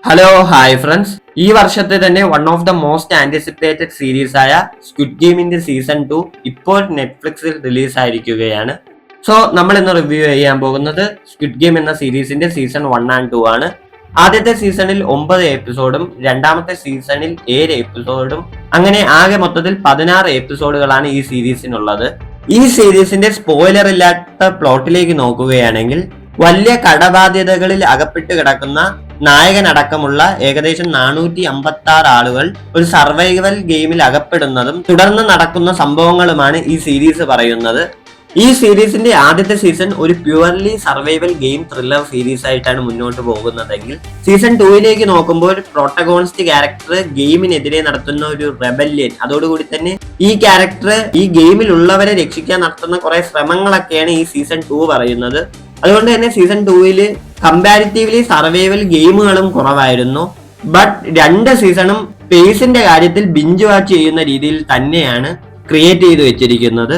Hello hi friends. ഈ വർഷത്തെ തന്നെ one of the most anticipated series ആയ സ്ക്വിഡ് ഗെയിമിന്റെ സീസൺ 2 ഇപ്പോൾ നെറ്റ്ഫ്ലിക്സിൽ റിലീസ് ആയിരിക്കുകയാണ്. സോ നമ്മൾ ഇന്ന് റിവ്യൂ ചെയ്യാൻ പോകുന്നത് സ്ക്വിഡ് ഗെയിം എന്ന സീരീസിന്റെ സീസൺ 1 ആൻഡ് 2 ആണ്. ആദ്യത്തെ സീസണിൽ 9 എപ്പിസോഡും രണ്ടാമത്തെ സീസണിൽ 7 എപ്പിസോഡും അങ്ങനെ ആകെ മൊത്തത്തിൽ 16 എപ്പിസോഡുകളാണ് ഈ സീരീസിനുള്ളത്. ഈ സീരീസിന്റെ സ്പോയിലർ ഇല്ലാത്ത പ്ലോട്ടിലേക്ക് നോക്കുകയാണെങ്കിൽ വലിയ കടബാധ്യതകളിൽ അകപ്പെട്ട് കിടക്കുന്ന നായകനടക്കമുള്ള ഏകദേശം 456 ആളുകൾ ഒരു സർവൈവൽ ഗെയിമിൽ അകപ്പെടുന്നതും തുടർന്ന് നടക്കുന്ന സംഭവങ്ങളുമാണ് ഈ സീരീസ് പറയുന്നത്. ഈ സീരീസിന്റെ ആദ്യത്തെ സീസൺ ഒരു purely survival game thriller series ആയിട്ടാണ് മുന്നോട്ട് പോകുന്നതെങ്കിൽ സീസൺ 2ലേക്ക് നോക്കുമ്പോൾ പ്രോട്ടഗോണിസ്റ്റ് ക്യാരക്ടർ ഗെയിമിനെതിരെ നടത്തുന്ന ഒരു റെബല്യൻ, അതോടുകൂടി തന്നെ ഈ ക്യാരക്ടർ ഈ ഗെയിമിലുള്ളവരെ രക്ഷിക്കാൻ നടത്തുന്ന കുറെ ശ്രമങ്ങളൊക്കെയാണ് ഈ സീസൺ 2 പറയുന്നത്. അതുകൊണ്ട് തന്നെ സീസൺ 2 കമ്പാരിറ്റീവ്ലി സർവൈവൽ ഗെയിമുകളും കുറവായിരുന്നു. ബട്ട് രണ്ട് സീസണും പേസിന്റെ കാര്യത്തിൽ ബിഞ്ച് വാച്ച് ചെയ്യുന്ന രീതിയിൽ തന്നെയാണ് ക്രിയേറ്റ് ചെയ്ത് വെച്ചിരിക്കുന്നത്.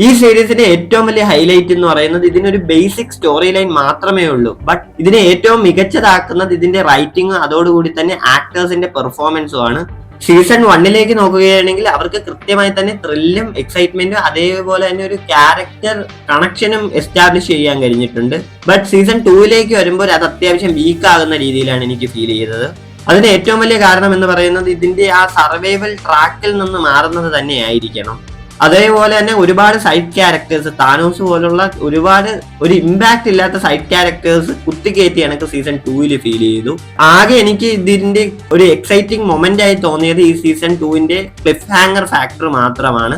ഈ സീരീസിന്റെ ഏറ്റവും വലിയ ഹൈലൈറ്റ് എന്ന് പറയുന്നത് ഇതിനൊരു ബേസിക് സ്റ്റോറി ലൈൻ മാത്രമേ ഉള്ളൂ. ബട്ട് ഇതിനെ ഏറ്റവും മികച്ചതാക്കുന്നത് ഇതിന്റെ റൈറ്റിംഗും അതോടുകൂടി തന്നെ ആക്ടേഴ്സിന്റെ പെർഫോമൻസും ആണ്. സീസൺ 1ലേക്ക് നോക്കുകയാണെങ്കിൽ അവർക്ക് കൃത്യമായി തന്നെ ത്രില്ലും എക്സൈറ്റ്മെന്റും അതേപോലെ തന്നെ ഒരു ക്യാരക്ടർ കണക്ഷനും എസ്റ്റാബ്ലിഷ് ചെയ്യാൻ കഴിഞ്ഞിട്ടുണ്ട്. ബട്ട് സീസൺ 2ലേക്ക് വരുമ്പോൾ അത് അത്യാവശ്യം വീക്ക് ആകുന്ന രീതിയിലാണ് എനിക്ക് ഫീൽ ചെയ്തത്. അതിന് ഏറ്റവും വലിയ കാരണം എന്ന് പറയുന്നത് ഇതിന്റെ ആ സർവൈവൽ ട്രാക്കിൽ നിന്ന് മാറുന്നത് തന്നെ ആയിരിക്കണം. അതേപോലെ തന്നെ ഒരുപാട് സൈഡ് ക്യാരക്ടേഴ്സ്, താനോസ് പോലുള്ള ഒരുപാട് ഒരു ഇമ്പാക്ട് ഇല്ലാത്ത സൈഡ് ക്യാരക്ടേഴ്സ് കുത്തിക്കയറ്റി എനിക്ക് സീസൺ 2 ഫീൽ ചെയ്തു. ആകെ എനിക്ക് ഇതിന്റെ ഒരു എക്സൈറ്റിംഗ് മൊമെന്റ് ആയി തോന്നിയത് ഈ സീസൺ 2 ക്ലിഫ് ഹാങ്ങർ ഫാക്ടർ മാത്രമാണ്.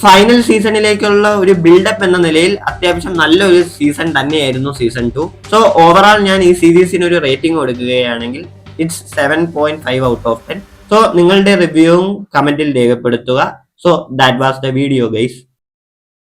ഫൈനൽ സീസണിലേക്കുള്ള ഒരു ബിൽഡപ്പ് എന്ന നിലയിൽ അത്യാവശ്യം നല്ലൊരു സീസൺ തന്നെയായിരുന്നു സീസൺ 2. സോ ഓവറോൾ ഞാൻ ഈ സീരീസിന് ഒരു റേറ്റിംഗ് കൊടുക്കുകയാണെങ്കിൽ ഇറ്റ്സ് 7.5 ഔട്ട് ഓഫ് 10. സോ നിങ്ങളുടെ റിവ്യൂവും കമന്റിൽ രേഖപ്പെടുത്തുക. So that was the video, guys.